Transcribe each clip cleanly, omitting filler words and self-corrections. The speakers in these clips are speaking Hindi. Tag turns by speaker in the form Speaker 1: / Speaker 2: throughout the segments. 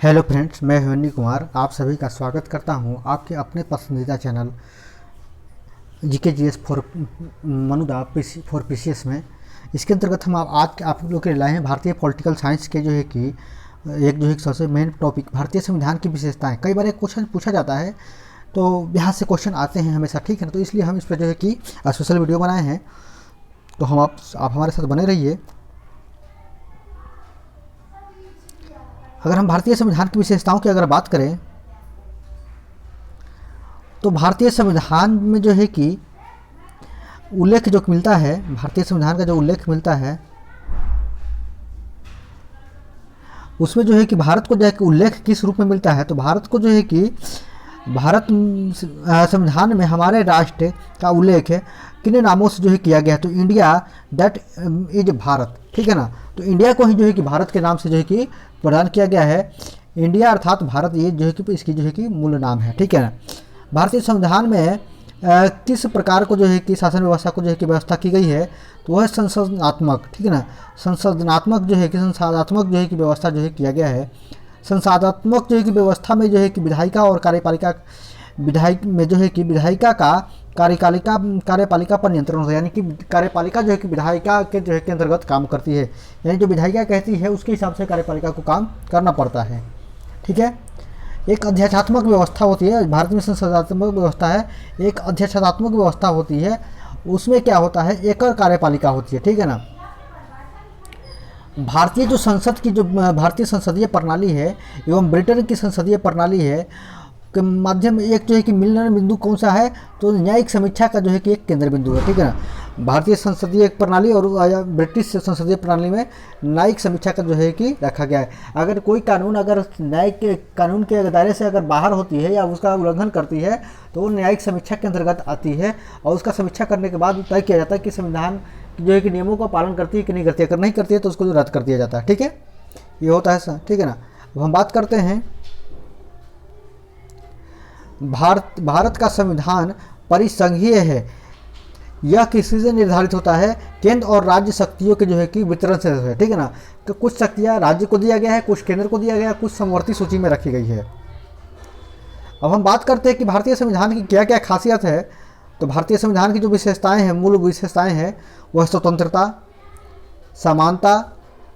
Speaker 1: हेलो फ्रेंड्स, मैं हेमंत कुमार आप सभी का स्वागत करता हूं आपके अपने पसंदीदा चैनल जीके जीएस फॉर मनुदा फॉर पीसीएस में। इसके अंतर्गत हम आज आप लोग के लिए लाए हैं भारतीय पॉलिटिकल साइंस के जो है कि एक सबसे मेन टॉपिक भारतीय संविधान की विशेषताएं। कई बार एक क्वेश्चन पूछा जाता है तो यहाँ से क्वेश्चन आते हैं हमेशा, ठीक है ना। तो इसलिए हम इस पर जो है कि स्पेशल वीडियो बनाए हैं। तो आप हमारे साथ बने रहिए। अगर हम भारतीय संविधान की विशेषताओं की अगर बात करें तो भारतीय संविधान में जो है कि उल्लेख जो मिलता है, भारतीय संविधान का जो उल्लेख मिलता है उसमें जो है कि भारत को जो है कि उल्लेख किस रूप में मिलता है। तो भारत को जो है कि भारत संविधान में हमारे राष्ट्र का उल्लेख है किन नामों से जो है किया गया है। तो इंडिया दैट इज भारत, ठीक है ना। तो इंडिया को ही जो है कि भारत के नाम से जो है कि प्रदान किया गया है। इंडिया अर्थात भारत, ये जो है कि इसकी जो है कि मूल नाम है, ठीक है ना। भारतीय संविधान में किस प्रकार को जो है कि शासन व्यवस्था को जो है कि व्यवस्था की गई है, तो वह संसदनात्मक, ठीक है ना। संसदनात्मक जो है कि संसदात्मक जो है कि व्यवस्था जो है किया गया है। संसदात्मक जो है कि व्यवस्था में जो है कि विधायिका और कार्यपालिका, विधायक में जो है कि विधायिका का कार्यपालिका पर नियंत्रण होता है। यानी कि कार्यपालिका जो है कि विधायिका के जो है के अंतर्गत काम करती है। यानी जो विधायिका कहती है उसके हिसाब से कार्यपालिका को काम करना पड़ता है, ठीक है। एक अध्यक्षात्मक व्यवस्था होती है, भारत में संसदात्मक व्यवस्था है, एक अध्यक्षात्मक व्यवस्था होती है। उसमें क्या होता है, एकल कार्यपालिका होती है, ठीक है ना। भारतीय जो संसद की जो भारतीय संसदीय प्रणाली है एवं ब्रिटेन की संसदीय प्रणाली है के माध्यम एक जो है कि मिलन बिंदु कौन सा है, तो न्यायिक समीक्षा का जो है कि एक केंद्र बिंदु है, ठीक है ना। भारतीय संसदीय प्रणाली और ब्रिटिश संसदीय प्रणाली में न्यायिक समीक्षा का जो है कि रखा गया है। अगर कोई कानून अगर न्यायिक के कानून के दायरे से अगर बाहर होती है या उसका उल्लंघन करती है तो वो न्यायिक समीक्षा के अंतर्गत आती है और उसका समीक्षा करने के बाद तय किया जाता है कि संविधान जो है कि नियमों का पालन करती है कि नहीं करती है। अगर नहीं करती है तो उसको रद्द कर दिया जाता है, ठीक है। ये होता है, ठीक है ना। अब हम बात करते हैं भारत का संविधान परिसंघीय है। यह किसी से निर्धारित होता है, केंद्र और राज्य शक्तियों के जो है कि वितरण से है, ठीक है ना। तो कुछ शक्तियां राज्य को दिया गया है, कुछ केंद्र को दिया गया है, कुछ समवर्ती सूची में रखी गई है। अब हम बात करते हैं कि भारतीय संविधान की क्या क्या खासियत है। तो भारतीय संविधान की जो विशेषताएं हैं, मूल विशेषताएं हैं, वह स्वतंत्रता, समानता,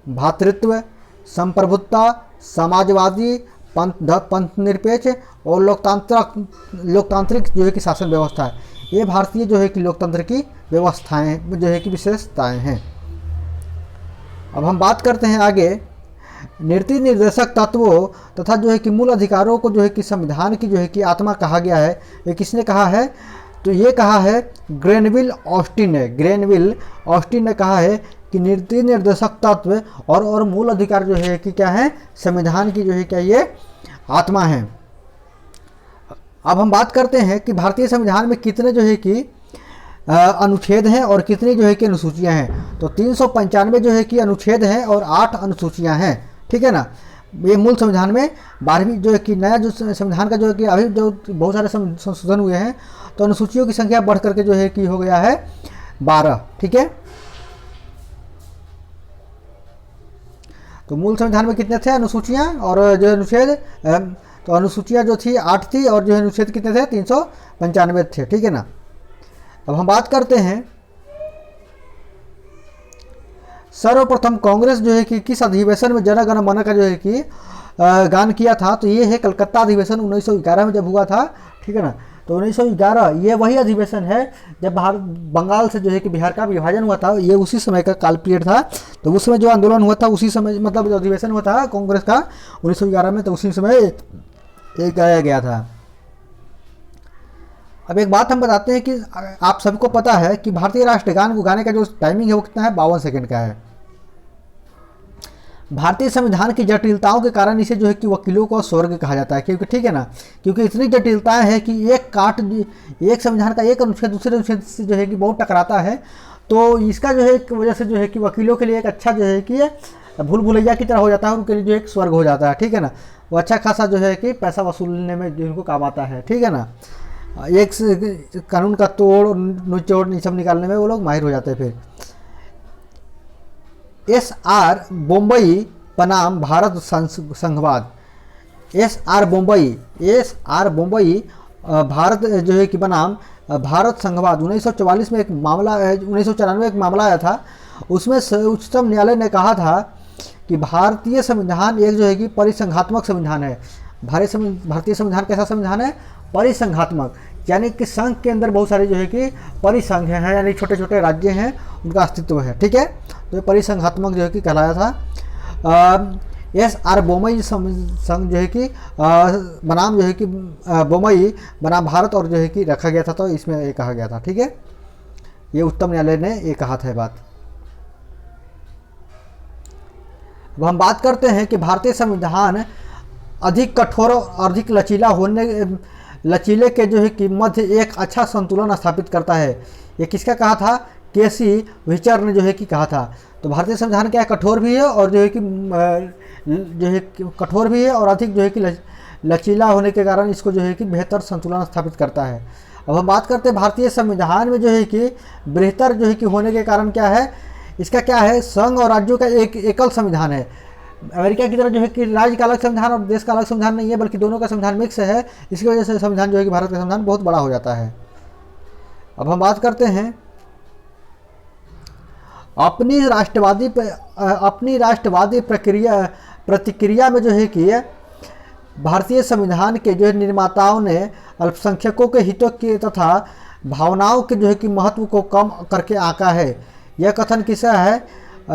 Speaker 1: भ्रातृत्व, संप्रभुत्ता, समाजवादी, पंथ निरपेक्ष और लोकतांत्रिक जो है कि शासन व्यवस्था है। ये भारतीय जो है कि लोकतंत्र की व्यवस्थाएं जो है कि विशेषताएं हैं। अब हम बात करते हैं आगे नीति निर्देशक तत्वों तथा जो है कि मूल अधिकारों को जो है कि संविधान की जो है कि आत्मा कहा गया है। ये किसने कहा है, तो ये कहा है ग्रेनविल ऑस्टिन ने। ग्रेनविल ऑस्टिन ने कहा है कि नीति निर्देशक तत्व और मूल अधिकार जो है कि क्या है, संविधान की जो है क्या ये आत्मा है। अब हम बात करते हैं कि भारतीय संविधान में कितने जो है कि अनुच्छेद हैं और कितनी जो है कि अनुसूचियां हैं। तो 395 जो है कि अनुच्छेद हैं और 8 अनुसूचियां हैं, ठीक है ना। ये मूल संविधान में 12वीं जो है कि नया जो संविधान का जो है कि अभी जो बहुत सारे संशोधन हुए हैं तो अनुसूचियों की संख्या बढ़ करके जो है कि हो गया है 12, ठीक है। तो मूल संविधान में कितने थे अनुसूचियां और जो अनुच्छेद, तो अनुसूचियां जो थी 8 थी और जो अनुच्छेद कितने थे 395 थे, ठीक है ना। अब हम बात करते हैं सर्वप्रथम कांग्रेस जो है कि किस अधिवेशन में जन गण मन का जो है कि गान किया था। तो ये है कलकत्ता अधिवेशन 1911 में जब हुआ था, ठीक है ना। तो 1911 ये वही अधिवेशन है जब बंगाल से जो है कि बिहार का विभाजन हुआ था। ये उसी समय का काल पीरियड था। तो उस समय जो आंदोलन हुआ था उसी समय, मतलब जो अधिवेशन हुआ था कांग्रेस का 1911 में, तो उसी समय ये गाया गया था। अब एक बात हम बताते हैं कि आप सबको पता है कि भारतीय राष्ट्रगान को गाने का जो टाइमिंग है वो कितना है, 52 सेकंड का है। भारतीय संविधान की जटिलताओं के कारण इसे जो है कि वकीलों को स्वर्ग कहा जाता है, क्योंकि ठीक है ना, क्योंकि इतनी जटिलताएं हैं कि एक संविधान का एक अनुच्छेद दूसरे अनुच्छेद से जो है कि बहुत टकराता है। तो इसका जो है वजह से जो है कि वकीलों के लिए एक अच्छा जो है कि भूल भुलैया की तरह हो जाता है, उनके लिए जो एक स्वर्ग हो जाता है, ठीक है ना। वो अच्छा खासा जो है कि पैसा वसूलने में जो इनको काम आता है, ठीक है ना। एक कानून का तोड़ निचोड़ ये सब निकालने में वो लोग माहिर हो जाते हैं। फिर SR बोम्बई बनाम भारत संघवाद, एस आर बोम्बई भारत जो है कि बनाम भारत संघवाद 1944 में एक मामला 1994 में एक मामला आया था। उसमें उच्चतम न्यायालय ने कहा था कि भारतीय संविधान एक जो है कि परिसंघात्मक संविधान है। भारतीय संविधान कैसा संविधान है? परिसंघात्मक, यानी कि संघ के अंदर बहुत सारे जो है कि परिसंघ हैं, यानी छोटे छोटे राज्य हैं, उनका अस्तित्व है। ठीक है, तो ये परिसंघात्मक जो है कि कहलाया था। एस.आर. बोम्मई संघ जो है कि बनाम जो है कि बोम्मई बनाम भारत और जो है कि रखा गया था, तो इसमें ये कहा गया था। ठीक है, ये उच्चतम न्यायालय ने ये कहा था बात। अब हम बात करते हैं कि भारतीय संविधान अधिक कठोर और अधिक लचीले के जो है कि मध्य एक अच्छा संतुलन स्थापित करता है। ये किसका कहा था? केसी विचर ने जो है कि कहा था। तो भारतीय संविधान क्या है? कठोर भी है और जो है कि कठोर भी है और अधिक जो है कि लचीला होने के कारण इसको जो है कि बेहतर संतुलन स्थापित करता है। अब हम बात करते हैं भारतीय संविधान में जो है कि बेहतर जो है कि होने के कारण क्या है? इसका क्या है? संघ और राज्यों का एक एकल संविधान है। अमेरिका की तरह जो है कि राज्य का अलग संविधान और देश का अलग संविधान नहीं है, बल्कि दोनों का संविधान मिक्स है। इसकी वजह से संविधान जो है कि भारत का संविधान बहुत बड़ा हो जाता है। अब हम बात करते हैं अपनी राष्ट्रवादी प्रतिक्रिया में जो है कि भारतीय संविधान के जो है निर्माताओं ने अल्पसंख्यकों के हितों के तथा भावनाओं के जो है कि महत्व को कम करके आंका है। यह कथन किसका है?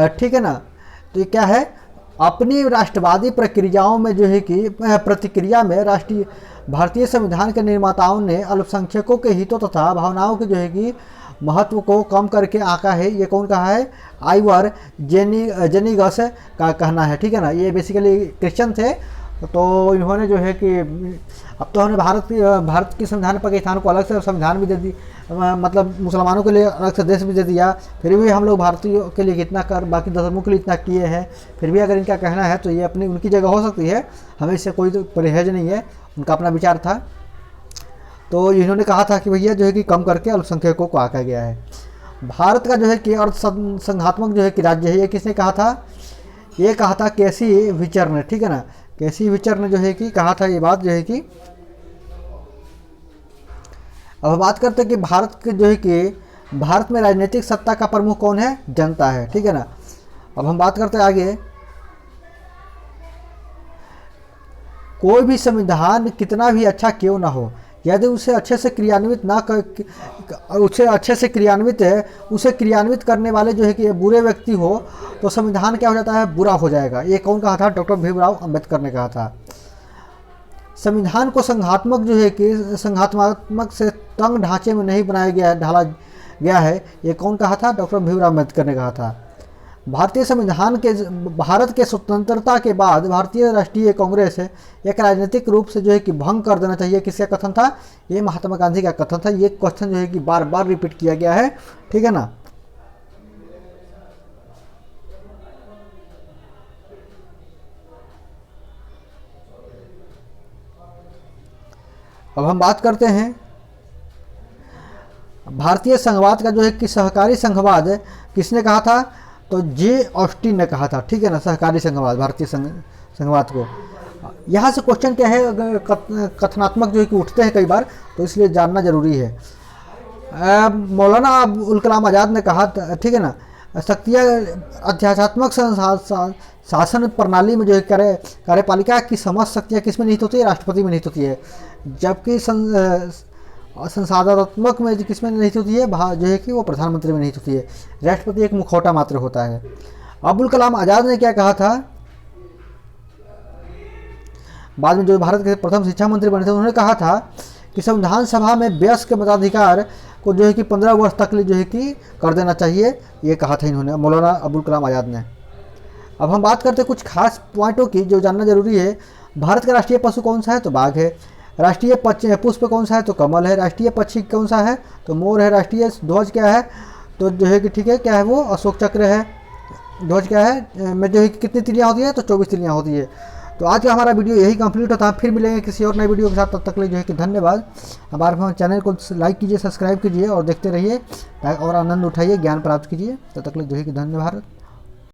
Speaker 1: ठीक है ना, तो ये क्या है? अपनी राष्ट्रवादी प्रक्रियाओं में जो है कि प्रतिक्रिया में भारतीय संविधान के निर्माताओं ने अल्पसंख्यकों के हितों तथा भावनाओं के जो है कि महत्व को कम करके आंका है। ये कौन कहा है? आइवर जेनिगस का कहना है। ठीक है ना, ये बेसिकली क्रिश्चियन थे, तो इन्होंने जो है कि अब तो हमने भारत की संविधान पाकिस्तान को अलग से संविधान भी दे दी, मतलब मुसलमानों के लिए अलग से देश भी दे दिया। फिर भी हम लोग भारतीयों के लिए कितना कर, बाकी धर्मों के लिए इतना किए हैं। फिर भी अगर इनका कहना है तो ये अपनी उनकी जगह हो सकती है, हमें इससे कोई तो परहेज नहीं है, उनका अपना विचार था। तो इन्होंने कहा था कि भैया जो है कि कम करके अल्पसंख्यकों को आंका गया है। भारत का जो है कि अर्थ संघात्मक जो है कि राज्य है, ये किसने कहा था? ये कहा था केसी विचर ने। ठीक है ना, केसी विचर ने जो है कि कहा था ये बात जो है कि। अब बात करते हैं कि भारत के जो है कि भारत में राजनीतिक सत्ता का प्रमुख कौन है? जनता है। ठीक है ना, अब हम बात करते हैं आगे। कोई भी संविधान कितना भी अच्छा क्यों ना हो, यदि उसे अच्छे से क्रियान्वित करने वाले जो है कि बुरे व्यक्ति हो तो संविधान क्या हो जाता है? बुरा हो जाएगा। ये कौन कहा था? डॉक्टर भीमराव अंबेडकर ने कहा था। संविधान को संघात्मक जो है कि संघात्मक से तंग ढांचे में नहीं ढाला गया है। ये कौन कहा था? डॉक्टर भीमराव अम्बेडकर ने कहा था। भारत के स्वतंत्रता के बाद भारतीय राष्ट्रीय कांग्रेस एक राजनीतिक रूप से जो है कि भंग कर देना चाहिए। किसका कथन था? ये महात्मा गांधी का कथन था। ये क्वेश्चन जो है कि बार बार रिपीट किया गया है। ठीक है ना, अब हम बात करते हैं भारतीय संघवाद का जो है कि सहकारी संघवाद किसने कहा था? तो जे ऑस्टिन ने कहा था। ठीक है ना, सहकारी संघवाद, भारतीय संघवाद को। यहाँ से क्वेश्चन क्या है? कथनात्मक जो है कि उठते हैं कई बार, तो इसलिए जानना जरूरी है। मौलाना अबुल कलाम आज़ाद ने कहा, ठीक है ना, शक्तियाँ अध्यात्मक शासन प्रणाली में जो है कार्यपालिका की समस्त शक्तियाँ किस में निहित होती है? राष्ट्रपति में निहित होती है। जबकि संसाधनात्मक में किस में निहित होती है? जो है कि वो प्रधानमंत्री में निहित होती है। राष्ट्रपति एक मुखौटा मात्र होता है। अबुल कलाम आज़ाद ने क्या कहा था? बाद में जो भारत के प्रथम शिक्षा मंत्री बने थे, उन्होंने कहा था कि संविधान सभा में वयस्क मताधिकार को जो है कि 15 वर्ष तक जो है कि कर देना चाहिए। ये कहा था इन्होंने, मौलाना अबुल कलाम आज़ाद ने। अब हम बात करते हैं कुछ खास पॉइंटों की जो जानना जरूरी है। भारत का राष्ट्रीय पशु कौन सा है? तो बाघ है। राष्ट्रीय पुष्प कौन सा है? तो कमल है। राष्ट्रीय पक्षी कौन सा है? तो मोर है। राष्ट्रीय ध्वज क्या है? तो जो है कि ठीक है, क्या है वो? अशोक चक्र है। ध्वज क्या है में जो है कि कितनी तिलियाँ होती है? तो 24 तिलियाँ होती है। तो आज का हमारा वीडियो यही कंप्लीट होता है। फिर मिलेंगे किसी और नए वीडियो के साथ। तब तक के लिए जो है कि धन्यवाद। हमारे चैनल को लाइक कीजिए, सब्सक्राइब कीजिए और देखते रहिए और आनंद उठाइए, ज्ञान प्राप्त कीजिए। तब तक के लिए जो है कि धन्यवाद।